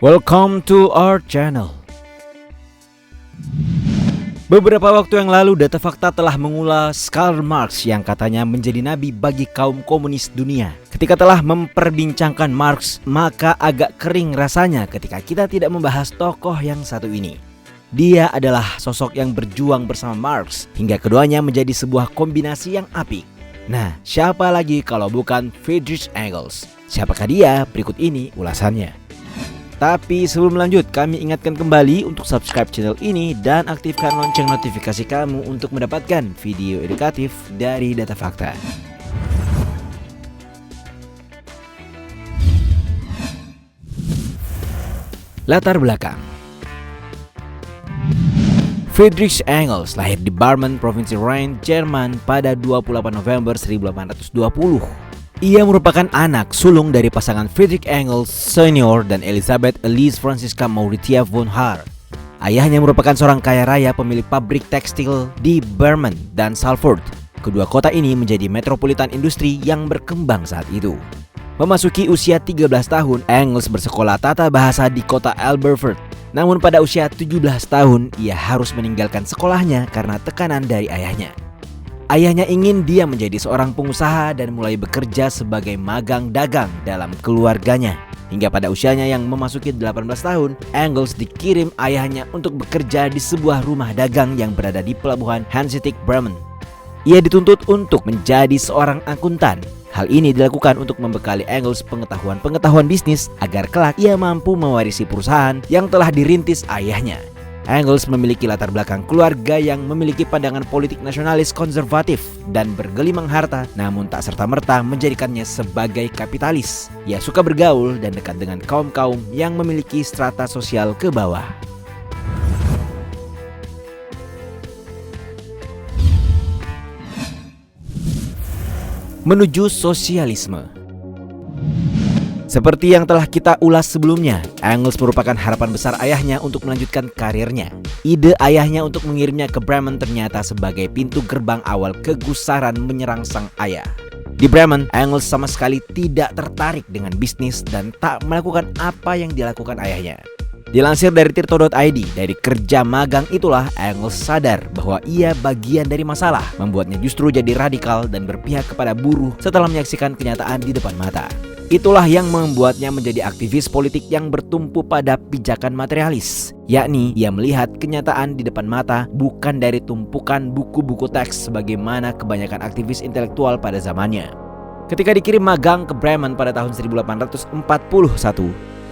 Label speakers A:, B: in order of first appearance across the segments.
A: Welcome to our channel. Beberapa waktu yang lalu Data Fakta telah mengulas Karl Marx yang katanya menjadi nabi bagi kaum komunis dunia. Ketika telah memperbincangkan Marx, maka agak kering rasanya ketika kita tidak membahas tokoh yang satu ini. Dia adalah sosok yang berjuang bersama Marx hingga keduanya menjadi sebuah kombinasi yang apik. Nah, siapa lagi kalau bukan Friedrich Engels? Siapakah dia? Berikut ini ulasannya. Tapi sebelum lanjut, kami ingatkan kembali untuk subscribe channel ini dan aktifkan lonceng notifikasi kamu untuk mendapatkan video edukatif dari Data Fakta. Latar belakang. Friedrich Engels lahir di Barmen, Provinsi Rhine, Jerman pada 28 November 1820. Ia merupakan anak sulung dari pasangan Friedrich Engels Senior dan Elisabeth Elise Franziska Mauritia von Haar. Ayahnya merupakan seorang kaya raya pemilik pabrik tekstil di Barmen dan Salford. Kedua kota ini menjadi metropolitan industri yang berkembang saat itu. Memasuki usia 13 tahun, Engels bersekolah tata bahasa di kota Elberfeld. Namun pada usia 17 tahun, ia harus meninggalkan sekolahnya karena tekanan dari ayahnya. Ayahnya ingin dia menjadi seorang pengusaha dan mulai bekerja sebagai magang dagang dalam keluarganya. Hingga pada usianya yang memasuki 18 tahun, Engels dikirim ayahnya untuk bekerja di sebuah rumah dagang yang berada di pelabuhan Hanseatic Bremen. Ia dituntut untuk menjadi seorang akuntan. Hal ini dilakukan untuk membekali Engels pengetahuan bisnis agar kelak ia mampu mewarisi perusahaan yang telah dirintis ayahnya. Engels memiliki latar belakang keluarga yang memiliki pandangan politik nasionalis konservatif dan bergelimang harta, namun tak serta-merta menjadikannya sebagai kapitalis. Ia suka bergaul dan dekat dengan kaum-kaum yang memiliki strata sosial ke bawah. Menuju sosialisme. Seperti yang telah kita ulas sebelumnya, Engels merupakan harapan besar ayahnya untuk melanjutkan karirnya. Ide ayahnya untuk mengirimnya ke Bremen ternyata sebagai pintu gerbang awal kegusaran menyerang sang ayah. Di Bremen, Engels sama sekali tidak tertarik dengan bisnis dan tak melakukan apa yang dilakukan ayahnya. Dilansir dari tirto.id, dari kerja magang itulah Engels sadar bahwa ia bagian dari masalah, membuatnya justru jadi radikal dan berpihak kepada buruh setelah menyaksikan kenyataan di depan mata. Itulah yang membuatnya menjadi aktivis politik yang bertumpu pada pijakan materialis, yakni ia melihat kenyataan di depan mata bukan dari tumpukan buku-buku teks sebagaimana kebanyakan aktivis intelektual pada zamannya. Ketika dikirim magang ke Bremen pada tahun 1841,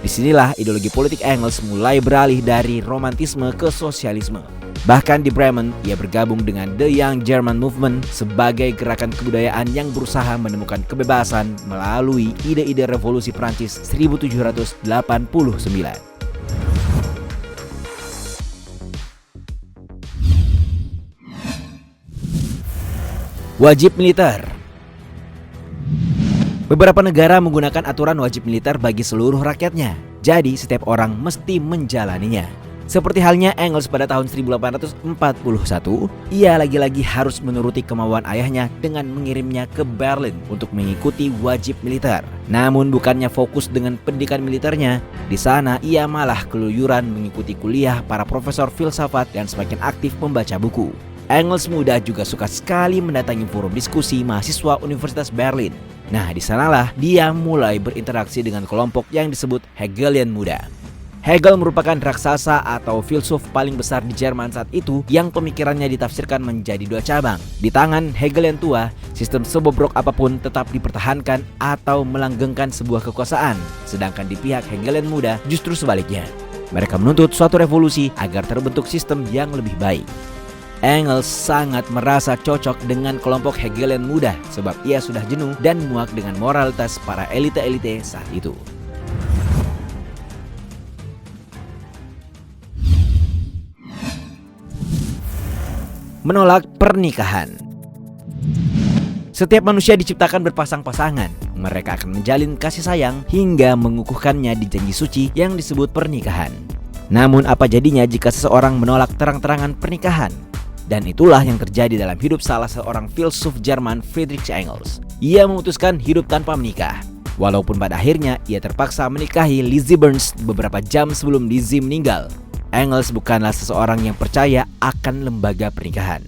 A: disinilah ideologi politik Engels mulai beralih dari romantisme ke sosialisme. Bahkan di Bremen, ia bergabung dengan The Young German Movement sebagai gerakan kebudayaan yang berusaha menemukan kebebasan melalui ide-ide revolusi Prancis 1789. Wajib militer. Beberapa negara menggunakan aturan wajib militer bagi seluruh rakyatnya, jadi setiap orang mesti menjalaninya. Seperti halnya Engels pada tahun 1841, ia lagi-lagi harus menuruti kemauan ayahnya dengan mengirimnya ke Berlin untuk mengikuti wajib militer. Namun bukannya fokus dengan pendidikan militernya, di sana ia malah keluyuran mengikuti kuliah para profesor filsafat dan semakin aktif membaca buku. Engels muda juga suka sekali mendatangi forum diskusi mahasiswa Universitas Berlin. Nah, di sanalah dia mulai berinteraksi dengan kelompok yang disebut Hegelian muda. Hegel merupakan raksasa atau filsuf paling besar di Jerman saat itu yang pemikirannya ditafsirkan menjadi dua cabang. Di tangan Hegelian tua, sistem sebobrok apapun tetap dipertahankan atau melanggengkan sebuah kekuasaan. Sedangkan di pihak Hegelian muda justru sebaliknya. Mereka menuntut suatu revolusi agar terbentuk sistem yang lebih baik. Engels sangat merasa cocok dengan kelompok Hegelian muda sebab ia sudah jenuh dan muak dengan moralitas para elite-elite saat itu. Menolak pernikahan. Setiap manusia diciptakan berpasang-pasangan. Mereka akan menjalin kasih sayang hingga mengukuhkannya di janji suci yang disebut pernikahan. Namun apa jadinya jika seseorang menolak terang-terangan pernikahan? Dan itulah yang terjadi dalam hidup salah seorang filsuf Jerman, Friedrich Engels. Ia memutuskan hidup tanpa menikah. Walaupun pada akhirnya ia terpaksa menikahi Lizzie Burns beberapa jam sebelum Lizzie meninggal, Engels bukanlah seseorang yang percaya akan lembaga pernikahan.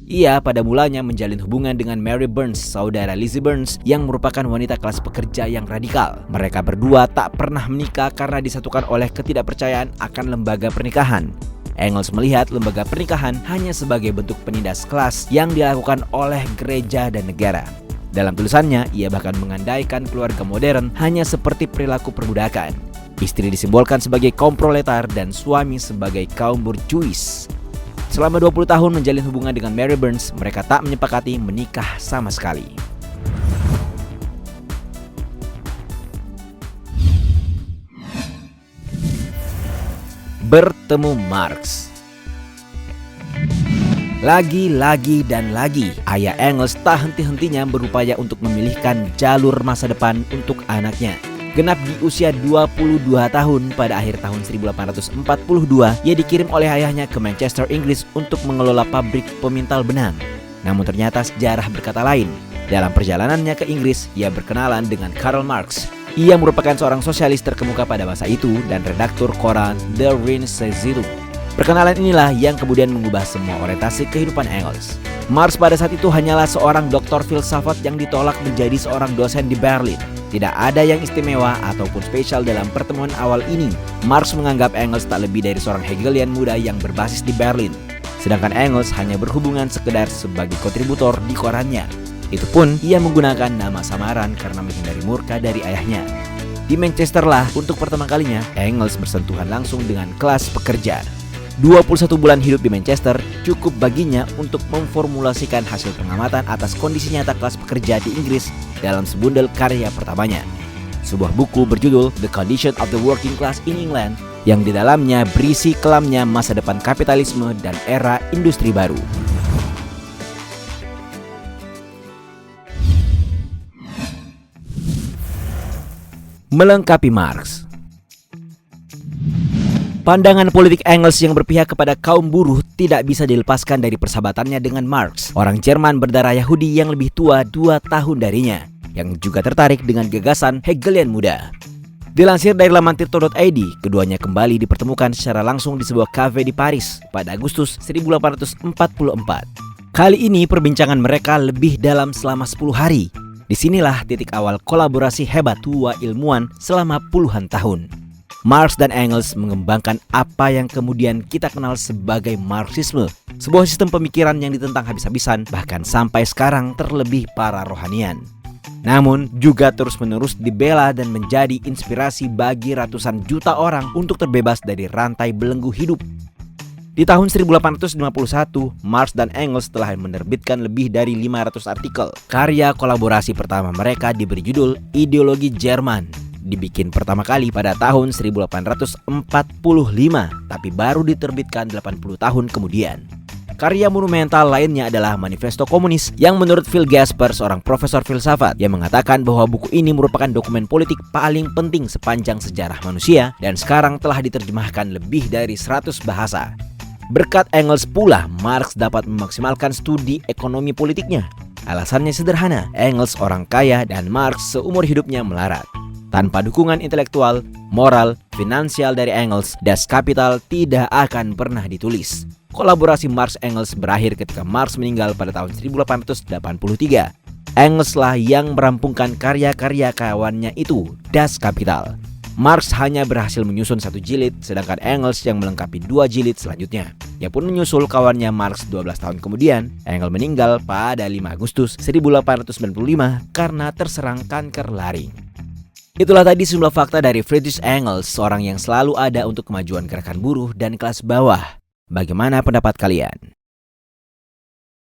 A: Ia pada mulanya menjalin hubungan dengan Mary Burns, saudara Lizzie Burns, yang merupakan wanita kelas pekerja yang radikal. Mereka berdua tak pernah menikah karena disatukan oleh ketidakpercayaan akan lembaga pernikahan. Engels melihat lembaga pernikahan hanya sebagai bentuk penindas kelas yang dilakukan oleh gereja dan negara. Dalam tulisannya, ia bahkan mengandaikan keluarga modern hanya seperti perilaku perbudakan. Istri disimbolkan sebagai kaum proletar dan suami sebagai kaum borjuis. Selama 20 tahun menjalin hubungan dengan Mary Burns, mereka tak menyepakati menikah sama sekali. Bertemu Marx. Lagi-lagi dan lagi, ayah Engels tak henti-hentinya berupaya untuk memilihkan jalur masa depan untuk anaknya. Genap di usia 22 tahun pada akhir tahun 1842, ia dikirim oleh ayahnya ke Manchester, Inggris untuk mengelola pabrik pemintal benang. Namun ternyata sejarah berkata lain. Dalam perjalanannya ke Inggris, ia berkenalan dengan Karl Marx. Ia merupakan seorang sosialis terkemuka pada masa itu dan redaktur koran The Renaissance. Perkenalan inilah yang kemudian mengubah semua orientasi kehidupan Engels. Marx pada saat itu hanyalah seorang doktor filsafat yang ditolak menjadi seorang dosen di Berlin. Tidak ada yang istimewa ataupun spesial dalam pertemuan awal ini. Marx menganggap Engels tak lebih dari seorang Hegelian muda yang berbasis di Berlin. Sedangkan Engels hanya berhubungan sekedar sebagai kontributor di korannya. Itu pun ia menggunakan nama samaran karena menghindari murka dari ayahnya. Di Manchester lah untuk pertama kalinya Engels bersentuhan langsung dengan kelas pekerja. 21 bulan hidup di Manchester cukup baginya untuk memformulasikan hasil pengamatan atas kondisi nyata kelas pekerja di Inggris dalam sebundel karya pertamanya. Sebuah buku berjudul The Condition of the Working Class in England yang di dalamnya berisi kelamnya masa depan kapitalisme dan era industri baru. Melengkapi Marx. Pandangan politik Engels yang berpihak kepada kaum buruh tidak bisa dilepaskan dari persahabatannya dengan Marx, orang Jerman berdarah Yahudi yang lebih tua 2 tahun darinya, yang juga tertarik dengan gagasan Hegelian muda. Dilansir dari laman tirto.id, keduanya kembali dipertemukan secara langsung di sebuah kafe di Paris pada Agustus 1844. Kali ini perbincangan mereka lebih dalam selama 10 hari. Disinilah titik awal kolaborasi hebat dua ilmuwan selama puluhan tahun. Marx dan Engels mengembangkan apa yang kemudian kita kenal sebagai Marxisme, sebuah sistem pemikiran yang ditentang habis-habisan bahkan sampai sekarang terlebih para rohanian. Namun juga terus-menerus dibela dan menjadi inspirasi bagi ratusan juta orang untuk terbebas dari rantai belenggu hidup. Di tahun 1851, Marx dan Engels telah menerbitkan lebih dari 500 artikel. Karya kolaborasi pertama mereka diberi judul Ideologi Jerman. Dibikin pertama kali pada tahun 1845, tapi baru diterbitkan 80 tahun kemudian. Karya monumental lainnya adalah Manifesto Komunis yang menurut Phil Gasper, seorang profesor filsafat, yang mengatakan bahwa buku ini merupakan dokumen politik paling penting sepanjang sejarah manusia dan sekarang telah diterjemahkan lebih dari 100 bahasa. Berkat Engels pula, Marx dapat memaksimalkan studi ekonomi politiknya. Alasannya sederhana, Engels orang kaya dan Marx seumur hidupnya melarat. Tanpa dukungan intelektual, moral, finansial dari Engels, Das Kapital tidak akan pernah ditulis. Kolaborasi Marx-Engels berakhir ketika Marx meninggal pada tahun 1883. Engels lah yang merampungkan karya-karya kawannya itu, Das Kapital. Marx hanya berhasil menyusun 1 jilid, sedangkan Engels yang melengkapi 2 jilid selanjutnya. Ia pun menyusul kawannya Marx 12 tahun kemudian. Engels meninggal pada 5 Agustus 1895 karena terserang kanker laring. Itulah tadi sejumlah fakta dari Friedrich Engels, seorang yang selalu ada untuk kemajuan gerakan buruh dan kelas bawah. Bagaimana pendapat kalian?